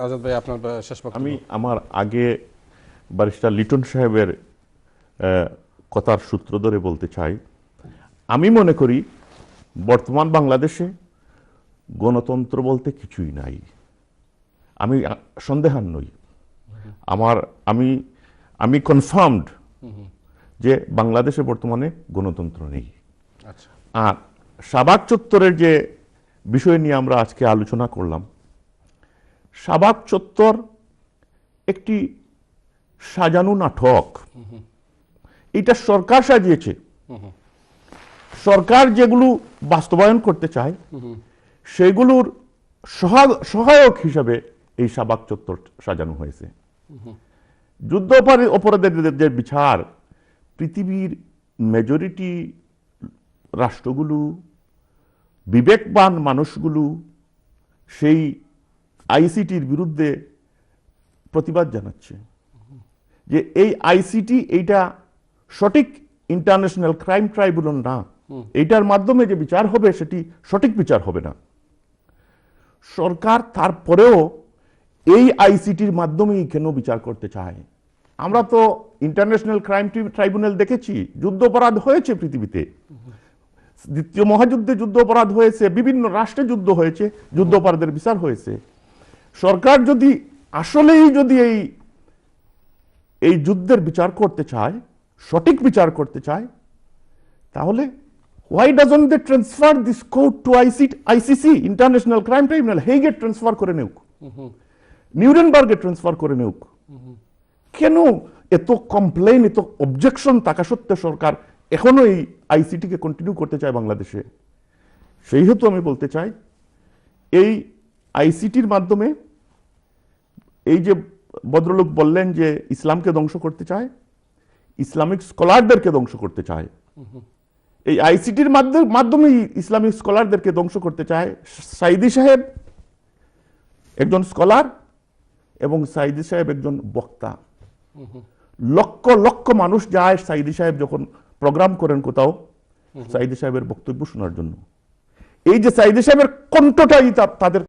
আজাদ ভাই, আপনার শেষ বক্তব্য। আমি আমার আগে ব্যারিস্টার লিটন সাহেবের কথার সূত্র ধরে বলতে চাই, আমি মনে করি বর্তমান বাংলাদেশে গণতন্ত্র বলতে কিছুই নাই। আমি সন্দেহান নই, আমি কনফার্মড যে বাংলাদেশে বর্তমানে গণতন্ত্র নেই। আচ্ছা, আর শাহবাগ চত্বরের যে বিষয় নিয়ে আমরা আজকে আলোচনা করলাম, শাহবাগ চত্বর একটি সাজানো নাটক। এটা সরকার সাজিয়েছে। সরকার যেগুলো বাস্তবায়ন করতে চায় সেগুলোর সহায়ক হিসাবে এই শাহবাগ চত্বর সাজানো হয়েছে। যুদ্ধ অপরাধীদের যে বিচার পৃথিবীর মেজরিটি রাষ্ট্রগুলো, বিবেকবান মানুষগুলো সেই আইসিটির বিরুদ্ধে প্রতিবাদ জানাচ্ছে যে এই আইসিটি এইটা সঠিক ইন্টারন্যাশনাল ক্রাইম ট্রাইব্যুনাল না, এইটার মাধ্যমে যে বিচার হবে সেটি সঠিক বিচার হবে না। সরকার তারপরেও এই আইসিটির মাধ্যমেই কেন বিচার করতে চায়? আমরা তো ইন্টারন্যাশনাল ক্রাইম ট্রাইব্যুনাল দেখেছি, যুদ্ধ অপরাধ হয়েছে পৃথিবীতে, দ্বিতীয় মহাযুদ্ধে যুদ্ধ অপরাধ হয়েছে, বিভিন্ন রাষ্ট্রে যুদ্ধ হয়েছে, যুদ্ধ অপরাধের বিচার হয়েছে। সরকার যদি আসলেই যদি এই যুদ্ধের বিচার করতে চায়, সঠিক বিচার করতে চায়, তাহলে why doesn't they transfer this court to ICC, international crime tribunal? হেগে ট্রান্সফার করে নেউক, নিউরেনবার্গে ট্রান্সফার করে নেউক। কেন এত কমপ্লেইন, এত অবজেকশন থাকা সত্ত্বেও সরকার এখনো এই আইসিটিকে কন্টিনিউ করতে চায় বাংলাদেশে? সেই হেতু আমি বলতে চাই, এই আইসিটির মাধ্যমে এই যে ভদ্রলোক বললেন যে ইসলামকে ধ্বংস করতে চায়, ইসলামিক স্কলারদেরকে ধ্বংস করতে চায়, এই আইসিটির মাধ্যমে ইসলামিক স্কলারদেরকে ধ্বংস করতে চায়। সাইদি সাহেব একজন স্কলার এবং সাইদি সাহেব একজন বক্তা। লক্ষ লক্ষ মানুষ যায় সাইদি সাহেব যখন প্রোগ্রাম করেন কোথাও সাইদি সাহেবের বক্তব্য শোনার জন্য। এই যে সাইদি সাহেবের কণ্ঠটাই তাদের